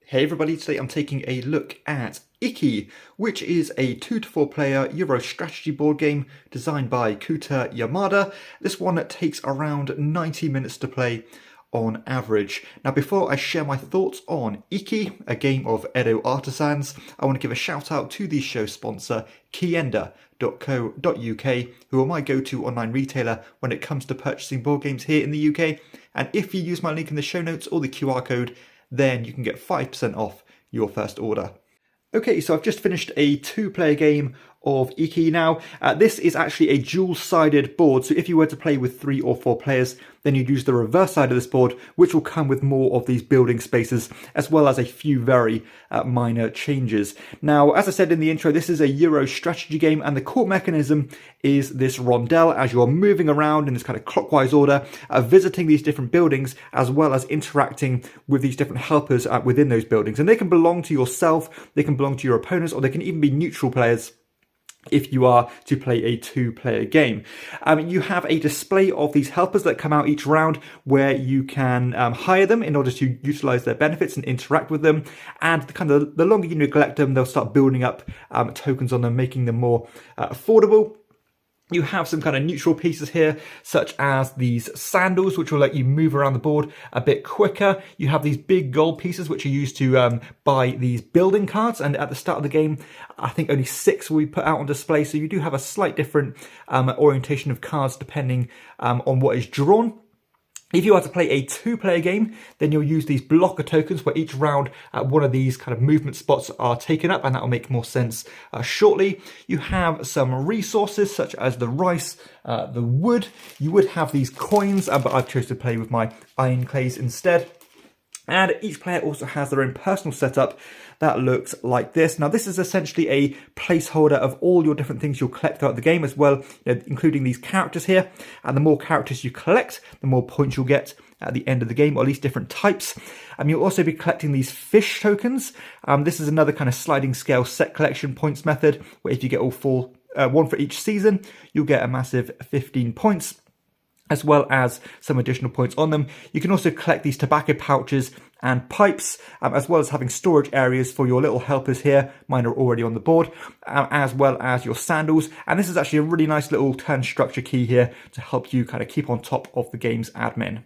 Hey everybody, today I'm taking a look at IKI, which is a 2 to 4 player Euro strategy board game designed by Kuta Yamada. This one takes around 90 minutes to play on average. Now before I share my thoughts on IKI, a game of Edo artisans, I want to give a shout out to the show sponsor KIENDA.co.uk, who are my go-to online retailer when it comes to purchasing board games here in the UK. And if you use my link in the show notes or the QR code, then you can get 5% off your first order. Okay, so I've just finished a 2-player game of IKI now. This is actually a dual-sided board, so if you were to play with 3 or 4 players, then you'd use the reverse side of this board, which will come with more of these building spaces, as well as a few very minor changes. Now, as I said in the intro, this is a Euro strategy game, and the core mechanism is this rondel as you're moving around in this kind of clockwise order, visiting these different buildings, as well as interacting with these different helpers within those buildings. And they can belong to yourself, they can belong to your opponents, or they can even be neutral players if you are to play a 2-player game. You have a display of these helpers that come out each round where you can hire them in order to utilize their benefits and interact with them. And the longer you neglect them, they'll start building up tokens on them, making them more affordable. You have some kind of neutral pieces here, such as these sandals, which will let you move around the board a bit quicker. You have these big gold pieces, which are used to buy these building cards. And at the start of the game, I think only 6 will be put out on display. So you do have a slight different orientation of cards depending on what is drawn. If you are to play a 2-player game, then you'll use these blocker tokens where each round one of these kind of movement spots are taken up, and that will make more sense shortly. You have some resources such as the rice, the wood. You would have these coins, but I've chosen to play with my iron clays instead. And each player also has their own personal setup that looks like this. Now, this is essentially a placeholder of all your different things you'll collect throughout the game as well, including these characters here. And the more characters you collect, the more points you'll get at the end of the game, or at least different types. You'll also be collecting these fish tokens. This is another kind of sliding scale set collection points method, where if you get all 4, one for each season, you'll get a massive 15 points. As well as some additional points on them. You can also collect these tobacco pouches and pipes, as well as having storage areas for your little helpers here. Mine are already on the board, as well as your sandals. And this is actually a really nice little turn structure key here to help you kind of keep on top of the game's admin.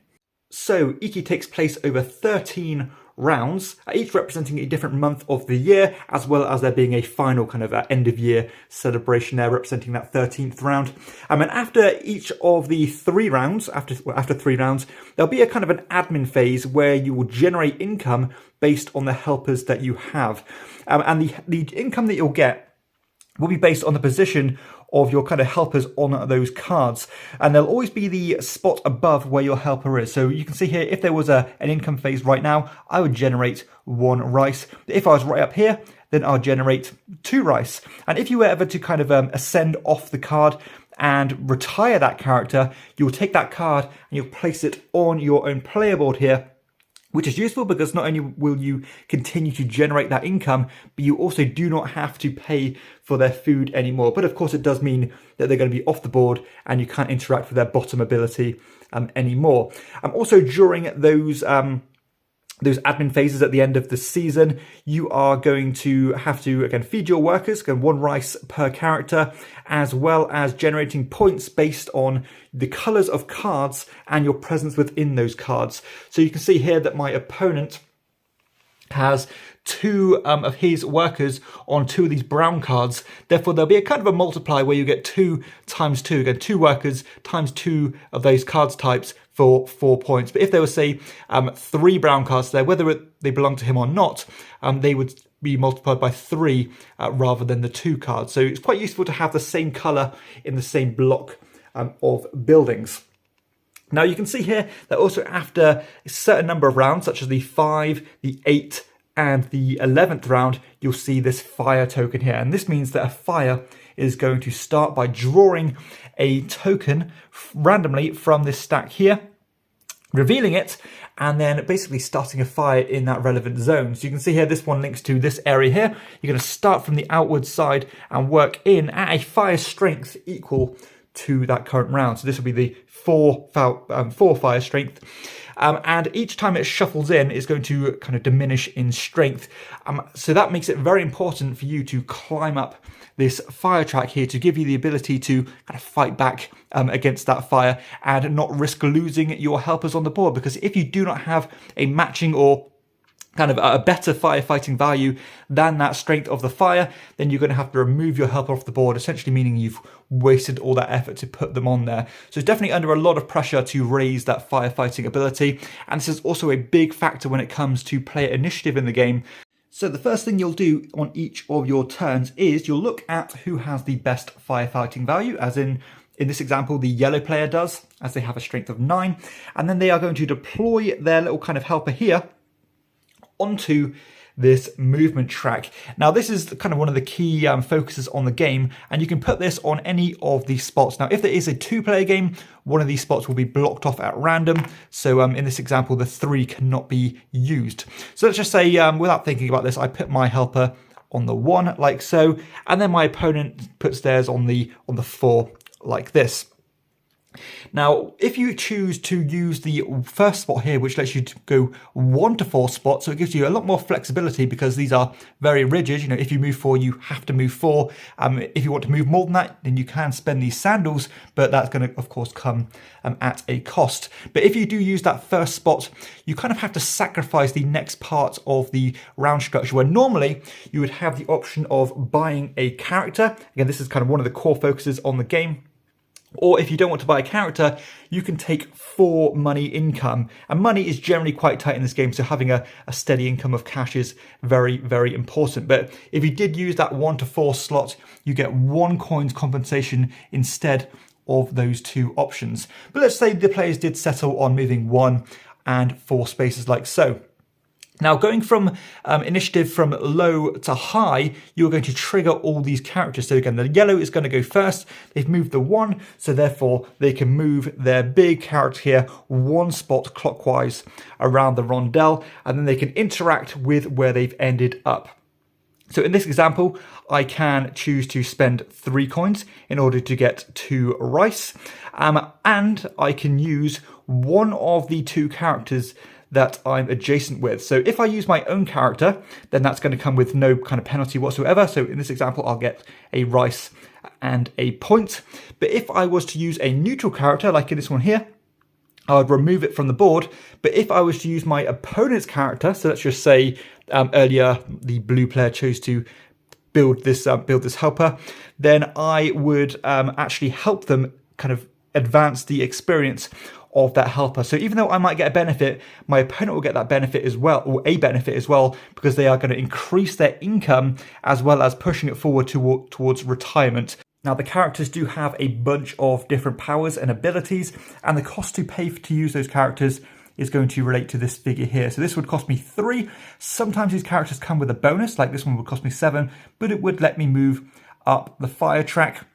So IKI takes place over 13 rounds, each representing a different month of the year, as well as there being a final kind of end of year celebration there representing that 13th round. And after each of the 3 rounds, after 3 rounds, there'll be a kind of an admin phase where you will generate income based on the helpers that you have. And the income that you'll get will be based on the position of your kind of helpers on those cards, and there'll always be the spot above where your helper is. So you can see here, if there was an income phase right now, I would generate 1 rice. If I was right up here, then I'll generate 2 rice. And if you were ever to kind of ascend off the card and retire that character, you'll take that card and you'll place it on your own player board here, which is useful because not only will you continue to generate that income, but you also do not have to pay for their food anymore. But of course, it does mean that they're going to be off the board and you can't interact with their bottom ability anymore. Also, during those admin phases at the end of the season, you are going to have to, again, feed your workers, again, 1 rice per character, as well as generating points based on the colors of cards and your presence within those cards. So you can see here that my opponent has 2 of his workers on 2 of these brown cards. Therefore, there'll be a kind of a multiply where you get 2 times 2, again, 2 workers times 2 of those cards types for 4 points. But if there was, say, 3 brown cards there, whether they belong to him or not, they would be multiplied by 3 rather than the 2 cards. So it's quite useful to have the same color in the same block of buildings. Now you can see here that also after a certain number of rounds, such as the 5, the 8, and the 11th round, you'll see this fire token here. And this means that a fire is going to start by drawing a token randomly from this stack here, revealing it, and then basically starting a fire in that relevant zone. So you can see here, this one links to this area here. You're going to start from the outward side and work in at a fire strength equal to that current round. So this will be the 4 fire strength. and each time it shuffles in, it's going to kind of diminish in strength. So that makes it very important for you to climb up this fire track here to give you the ability to kind of fight back against that fire and not risk losing your helpers on the board, because if you do not have a matching or kind of a better firefighting value than that strength of the fire, then you're going to have to remove your helper off the board, essentially meaning you've wasted all that effort to put them on there. So it's definitely under a lot of pressure to raise that firefighting ability, and this is also a big factor when it comes to player initiative in the game. So the first thing you'll do on each of your turns is you'll look at who has the best firefighting value, as in this example, the yellow player does, as they have a strength of 9, and then they are going to deploy their little kind of helper here onto this movement track. Now this is kind of one of the key focuses on the game, and you can put this on any of these spots. Now if there is a 2-player game, one of these spots will be blocked off at random, so in this example the 3 cannot be used. So let's just say, without thinking about this, I put my helper on the 1 like so, and then my opponent puts theirs on the 4 like this. Now, if you choose to use the first spot here, which lets you go 1 to 4 spots, so it gives you a lot more flexibility because these are very rigid. You know, if you move 4, you have to move 4. If you want to move more than that, then you can spend these sandals, but that's going to, of course, come at a cost. But if you do use that first spot, you kind of have to sacrifice the next part of the round structure, where normally you would have the option of buying a character. Again, this is kind of one of the core focuses on the game. Or if you don't want to buy a character, you can take 4 money income. And money is generally quite tight in this game, so having a steady income of cash is very, very important. But if you did use that 1 to 4 slot, you get 1 coin's compensation instead of those 2 options. But let's say the players did settle on moving 1 and 4 spaces like so. Now, going from initiative from low to high, you're going to trigger all these characters. So again, the yellow is going to go first. They've moved the 1, so therefore they can move their big character here 1 spot clockwise around the rondelle, and then they can interact with where they've ended up. So in this example, I can choose to spend 3 coins in order to get 2 rice, and I can use one of the 2 characters that I'm adjacent with. So if I use my own character, then that's going to come with no kind of penalty whatsoever. So in this example, I'll get a rice and a point. But if I was to use a neutral character, like in this one here, I would remove it from the board. But if I was to use my opponent's character, so let's just say earlier the blue player chose to build this helper, then I would actually help them kind of advance the experience of that helper. So even though I might get a benefit, my opponent will get that benefit as well, or a benefit as well, because they are going to increase their income as well as pushing it forward towards retirement. Now, the characters do have a bunch of different powers and abilities, and the cost to pay to use those characters is going to relate to this figure here. So this would cost me 3. Sometimes these characters come with a bonus, like this one would cost me 7, but it would let me move up the fire track.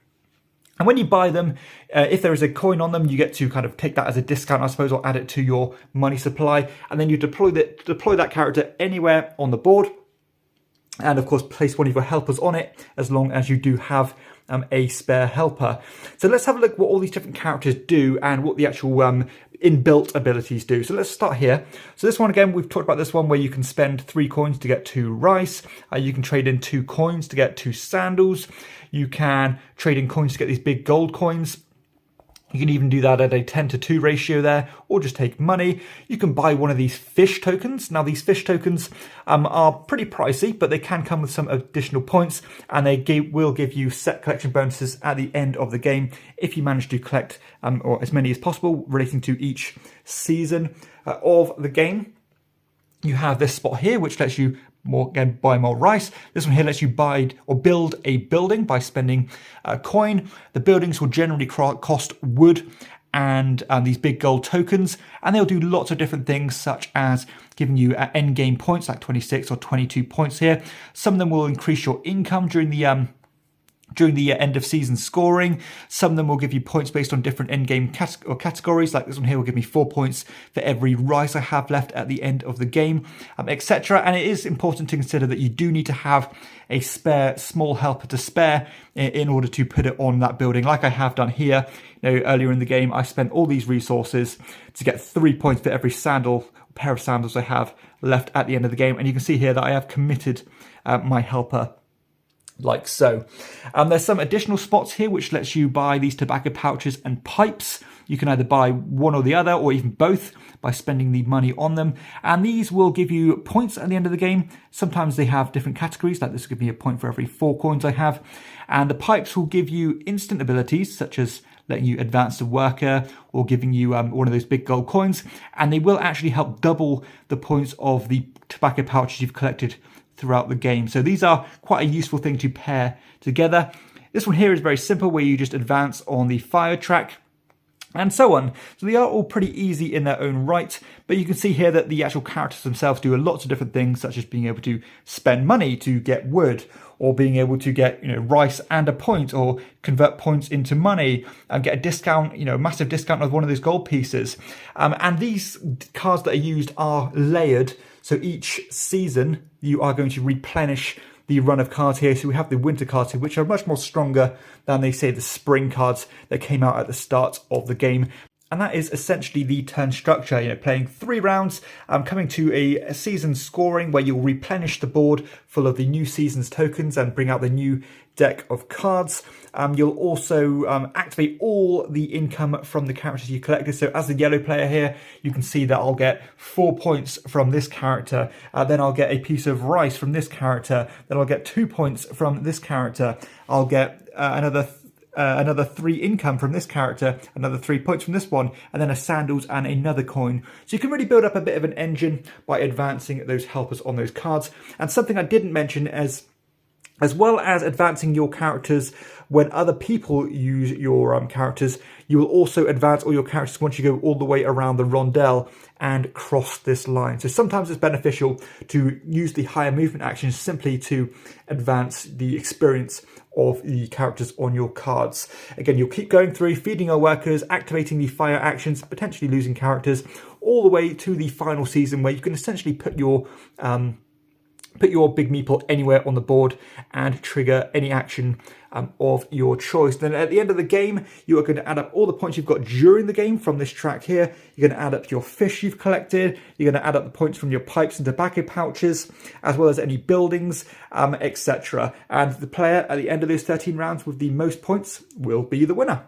And when you buy them, if there is a coin on them, you get to kind of take that as a discount, I suppose, or add it to your money supply. And then you deploy that character anywhere on the board. And of course, place one of your helpers on it, as long as you do have a spare helper. So let's have a look at what all these different characters do and what the actual inbuilt abilities do. So let's start here. So this one, again, we've talked about this one where you can spend 3 coins to get 2 rice. You can trade in 2 coins to get 2 sandals. You can trade in coins to get these big gold coins. You can even do that at a 10-to-2 ratio there, or just take money. You can buy one of these fish tokens. Now, these fish tokens are pretty pricey, but they can come with some additional points, and they will give you set collection bonuses at the end of the game if you manage to collect or as many as possible relating to each season of the game. You have this spot here, which lets you buy more rice. This one here lets you buy or build a building by spending a coin. The buildings will generally cost wood and these big gold tokens, and they'll do lots of different things, such as giving you end game points like 26 or 22 points here. Some of them will increase your income during during the end of season scoring. Some of them will give you points based on different end game categories. Like this one here will give me 4 points for every rice I have left at the end of the game, etc. And it is important to consider that you do need to have a spare small helper to spare in order to put it on that building, like I have done here. Earlier in the game, I spent all these resources to get 3 points for every pair of sandals I have left at the end of the game. And you can see here that I have committed my helper like so. There's some additional spots here which lets you buy these tobacco pouches and pipes. You can either buy one or the other, or even both, by spending the money on them. And these will give you points at the end of the game. Sometimes they have different categories, like this will give me a point for every 4 coins I have. And the pipes will give you instant abilities, such as letting you advance the worker, or giving you one of those big gold coins. And they will actually help double the points of the tobacco pouches you've collected throughout the game. So these are quite a useful thing to pair together. This one here is very simple, where you just advance on the fire track and so on. So they are all pretty easy in their own right, but you can see here that the actual characters themselves do lots of different things, such as being able to spend money to get wood, or being able to get rice and a point, or convert points into money and get a discount, a massive discount of one of those gold pieces. And these cards that are used are layered. So each season you are going to replenish the run of cards here. So we have the winter cards here, which are much more stronger than, they say, the spring cards that came out at the start of the game. And that is essentially the turn structure, playing 3 rounds, coming to a season scoring where you'll replenish the board full of the new season's tokens and bring out the new deck of cards. You'll also activate all the income from the characters you collected. So as the yellow player here, you can see that I'll get 4 points from this character. Then I'll get a piece of rice from this character. Then I'll get 2 points from this character. I'll get another 3 income from this character, another 3 points from this one, and then a sandals and another coin. So you can really build up a bit of an engine by advancing those helpers on those cards. And something I didn't mention, as well as advancing your characters when other people use your characters, you will also advance all your characters once you go all the way around the rondelle and cross this line. So sometimes it's beneficial to use the higher movement actions simply to advance the experience of the characters on your cards. Again, you'll keep going through, feeding your workers, activating the fire actions, potentially losing characters, all the way to the final season, where you can essentially put your big meeple anywhere on the board and trigger any action of your choice. Then at the end of the game, you are going to add up all the points you've got during the game from this track here. You're going to add up your fish you've collected. You're going to add up the points from your pipes and tobacco pouches, as well as any buildings, etc. And the player at the end of those 13 rounds with the most points will be the winner.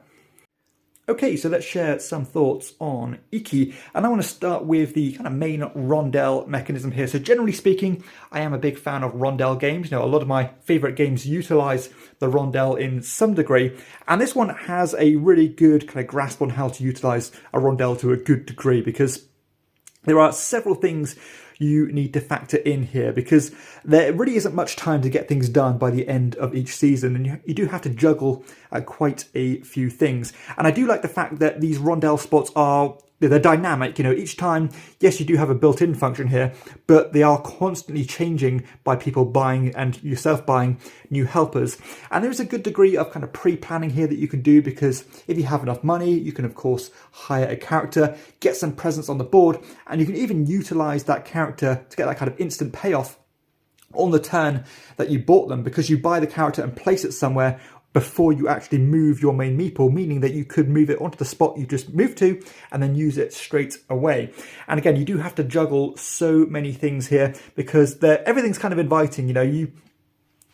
Okay, so let's share some thoughts on IKI, and I want to start with the kind of main rondelle mechanism here. So generally speaking, I am a big fan of rondelle games. A lot of my favorite games utilize the rondelle in some degree, and this one has a really good kind of grasp on how to utilize a rondelle to a good degree, because there are several things you need to factor in here, because there really isn't much time to get things done by the end of each season, and you do have to juggle quite a few things. And I do like the fact that these rondelle spots they're dynamic. Each time, yes, you do have a built-in function here, but they are constantly changing by people buying and yourself buying new helpers. And there's a good degree of kind of pre-planning here that you can do, because if you have enough money, you can of course hire a character, get some presents on the board, and you can even utilize that character to get that kind of instant payoff on the turn that you bought them, because you buy the character and place it somewhere before you actually move your main meeple, meaning that you could move it onto the spot you just moved to and then use it straight away. And again, you do have to juggle so many things here, because everything's kind of inviting.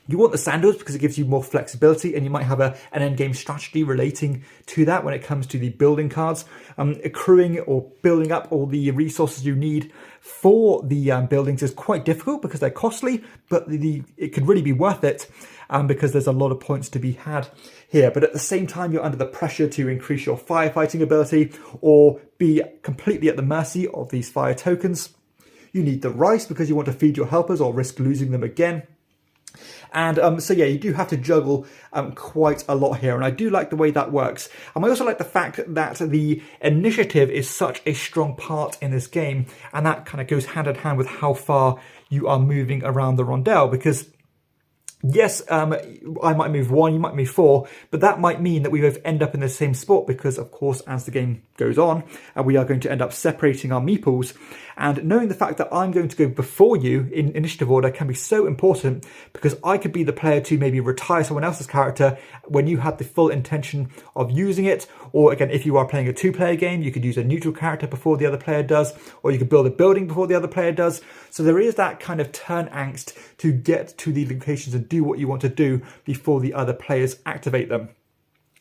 You want the sandals because it gives you more flexibility, and you might have an endgame strategy relating to that when it comes to the building cards. Accruing or building up all the resources you need for the buildings is quite difficult because they're costly, but it could really be worth it because there's a lot of points to be had here. But at the same time, you're under the pressure to increase your firefighting ability or be completely at the mercy of these fire tokens. You need the rice because you want to feed your helpers or risk losing them again. And so yeah, you do have to juggle quite a lot here, and I do like the way that works. And I also like the fact that the initiative is such a strong part in this game, and that kind of goes hand in hand with how far you are moving around the rondelle, because Yes, I might move 1, you might move 4, but that might mean that we both end up in the same spot because, of course, as the game goes on, we are going to end up separating our meeples. And knowing the fact that I'm going to go before you in initiative order can be so important because I could be the player to maybe retire someone else's character when you had the full intention of using it. Or again, if you are playing a 2-player game, you could use a neutral character before the other player does, or you could build a building before the other player does. So there is that kind of turn angst to get to the locations and do what you want to do before the other players activate them.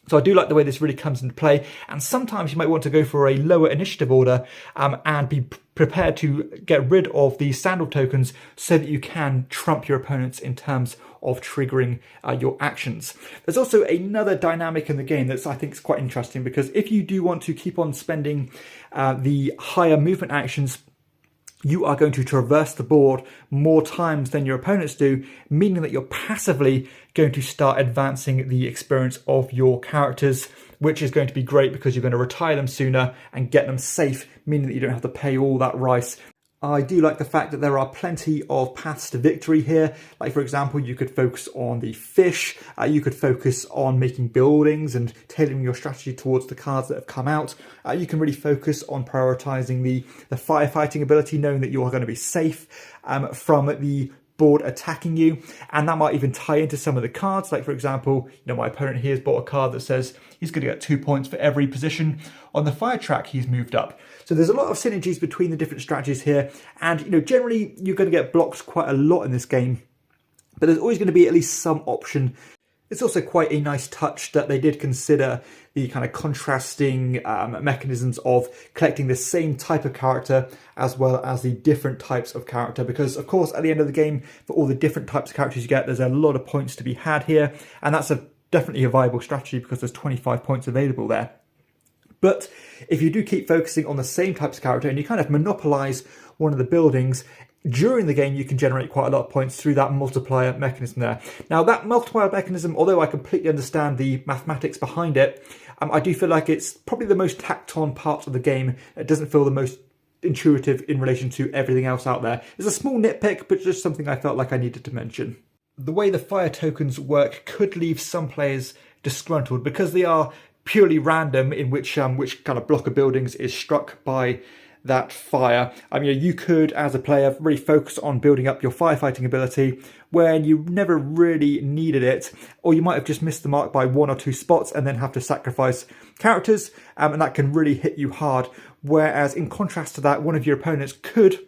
So I do like the way this really comes into play, and sometimes you might want to go for a lower initiative order and be prepared to get rid of the sandal tokens so that you can trump your opponents in terms of triggering your actions. There's also another dynamic in the game that's I think is quite interesting, because if you do want to keep on spending the higher movement actions, you are going to traverse the board more times than your opponents do, meaning that you're passively going to start advancing the experience of your characters, which is going to be great because you're going to retire them sooner and get them safe, meaning that you don't have to pay all that rice. I do like the fact that there are plenty of paths to victory here. Like, for example, you could focus on the fish, you could focus on making buildings and tailoring your strategy towards the cards that have come out. You can really focus on prioritizing the firefighting ability, knowing that you are going to be safe from the board attacking you, and that might even tie into some of the cards. Like, for example, my opponent here has bought a card that says he's going to get 2 points for every position on the fire track he's moved up. So there's a lot of synergies between the different strategies here, and generally you're going to get blocked quite a lot in this game, but there's always going to be at least some option. It's also quite a nice touch that they did consider the kind of contrasting mechanisms of collecting the same type of character as well as the different types of character, because of course at the end of the game, for all the different types of characters you get, there's a lot of points to be had here, and that's definitely a viable strategy because there's 25 points available there. But if you do keep focusing on the same types of character and you kind of monopolize one of the buildings, during the game you can generate quite a lot of points through that multiplier mechanism there. Now, that multiplier mechanism, although I completely understand the mathematics behind it, I do feel like it's probably the most tacked on part of the game. It doesn't feel the most intuitive in relation to everything else out there. It's a small nitpick, but just something I felt like I needed to mention. The way the fire tokens work could leave some players disgruntled because they are purely random in which kind of block of buildings is struck by that fire. You could, as a player, really focus on building up your firefighting ability when you never really needed it, or you might have just missed the mark by 1 or 2 spots and then have to sacrifice characters, and that can really hit you hard. Whereas in contrast to that, one of your opponents could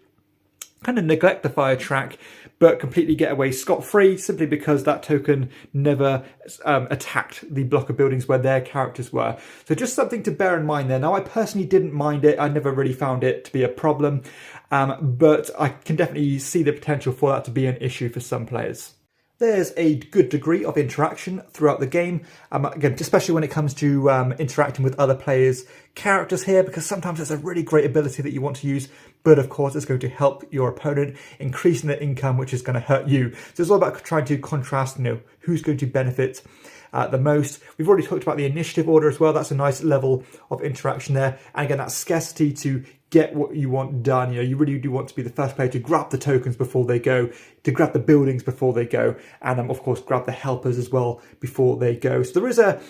kind of neglect the fire track but completely get away scot-free simply because that token never attacked the block of buildings where their characters were. So just something to bear in mind there. Now, I personally didn't mind it. I never really found it to be a problem, but I can definitely see the potential for that to be an issue for some players. There's a good degree of interaction throughout the game, again, especially when it comes to interacting with other players' characters here, because sometimes it's a really great ability that you want to use, but of course it's going to help your opponent, increasing their income, which is going to hurt you. So it's all about trying to contrast, who's going to benefit the most. We've already talked about the initiative order as well. That's a nice level of interaction there. And again, that scarcity to get what you want done. You really do want to be the first player to grab the tokens before they go, to grab the buildings before they go, and of course grab the helpers as well before they go. So there is a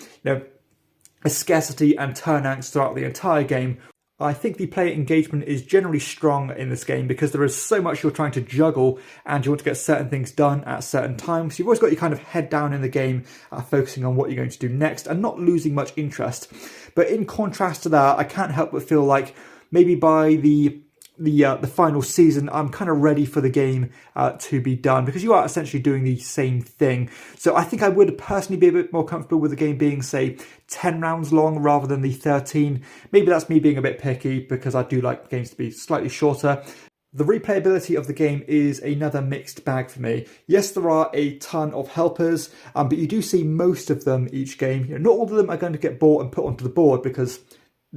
scarcity and turn angst throughout the entire game. I think the player engagement is generally strong in this game because there is so much you're trying to juggle and you want to get certain things done at certain times. So you've always got your kind of head down in the game, focusing on what you're going to do next and not losing much interest. But in contrast to that, I can't help but feel like maybe by the final season, I'm kind of ready for the game to be done, because you are essentially doing the same thing. So I think I would personally be a bit more comfortable with the game being, say, 10 rounds long rather than the 13. Maybe that's me being a bit picky because I do like games to be slightly shorter. The replayability of the game is another mixed bag for me. Yes, there are a ton of helpers, but you do see most of them each game. Not all of them are going to get bought and put onto the board because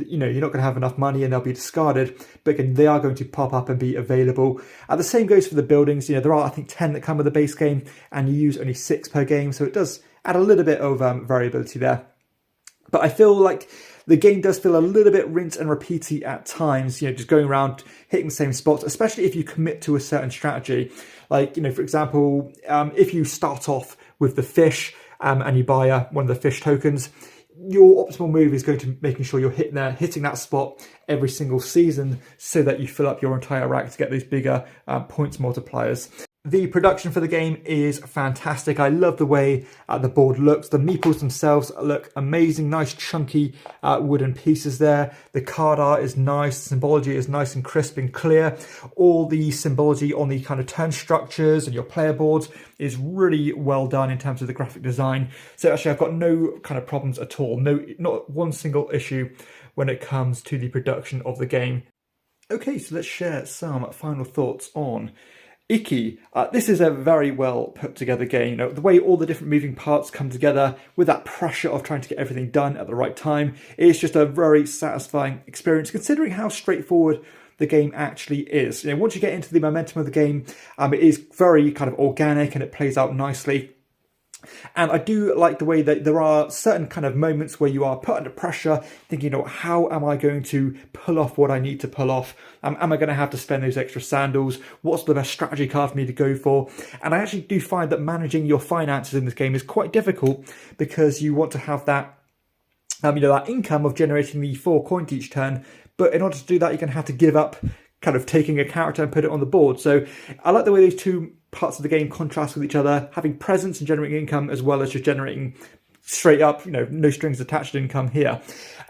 you're not going to have enough money and they'll be discarded, but again, they are going to pop up and be available. The same goes for the buildings. There are, I think, 10 that come with the base game, and you use only 6 per game, so it does add a little bit of variability there. But I feel like The game does feel a little bit rinse and repeaty at times, you know, just going around hitting the same spots, especially if you commit to a certain strategy. Like, you know, for example, if you start off with the fish and you buy one of the fish tokens, your optimal move is going to making sure you're hitting that spot every single season so that you fill up your entire rack to get those bigger points multipliers. The production for the game is fantastic. I love the way the board looks. The meeples themselves look amazing, nice chunky wooden pieces there. The card art is nice, the symbology is nice and crisp and clear. All the symbology on the kind of turn structures and your player boards is really well done in terms of the graphic design. So actually I've got no kind of problems at all. Not one single issue when it comes to the production of the game. Okay, so let's share some final thoughts on IKI. This is a very well put together game. You know, the way all the different moving parts come together with that pressure of trying to get everything done at the right time is just a very satisfying experience, considering how straightforward the game actually is. You know, once you get into the momentum of the game, it is very kind of organic and it plays out nicely. And I do like the way that there are certain kind of moments where you are put under pressure, thinking, you know, how am I going to pull off what I need to pull off? Am I going to have to spend those extra sandals? What's the best strategy card for me to go for? And I actually do find that managing your finances in this game is quite difficult because you want to have that, you know, that income of generating the 4 coins each turn. But in order to do that, you're going to have to give up kind of taking a character and put it on the board. So I like the way these two parts of the game contrast with each other, having presence and generating income as well as just generating straight up, you know, no strings attached income here.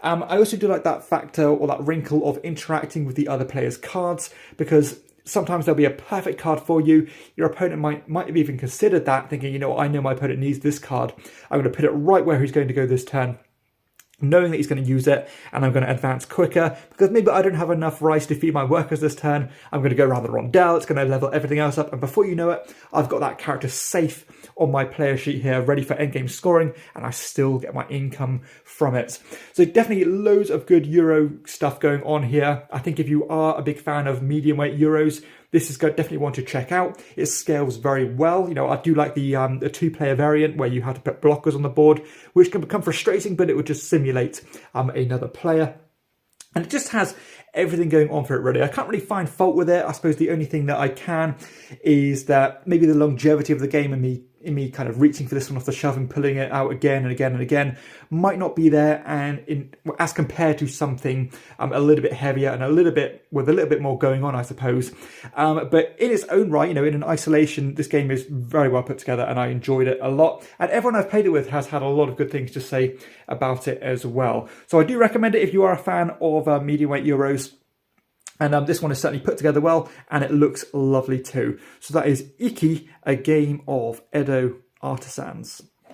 I also do like that factor or that wrinkle of interacting with the other player's cards, because sometimes there'll be a perfect card for you. Your opponent might have even considered that, thinking, you know, I know my opponent needs this card. I'm going to put it right where he's going to go this turn, knowing that he's going to use it, and I'm going to advance quicker because maybe I don't have enough rice to feed my workers this turn. I'm going to go around the rondelle, it's going to level everything else up, and before you know it, I've got that character safe on my player sheet here, ready for endgame scoring, and I still get my income from it. So definitely loads of good Euro stuff going on here. I think if you are a big fan of medium weight Euros, this is definitely one to check out. It scales very well. You know, I do like the 2-player variant where you have to put blockers on the board, which can become frustrating, but it would just simulate another player. And it just has everything going on for it, really. I can't really find fault with it. I suppose the only thing that I can is that maybe the longevity of the game and me kind of reaching for this one off the shelf and pulling it out again and again and again might not be there, and as compared to something a little bit heavier and with a little bit more going on, I suppose. But in its own right, you know, in an isolation, this game is very well put together and I enjoyed it a lot. And everyone I've played it with has had a lot of good things to say about it as well. So I do recommend it if you are a fan of medium weight Euros. And this one is certainly put together well, and it looks lovely too. So that is IKI, a game of Edo artisans.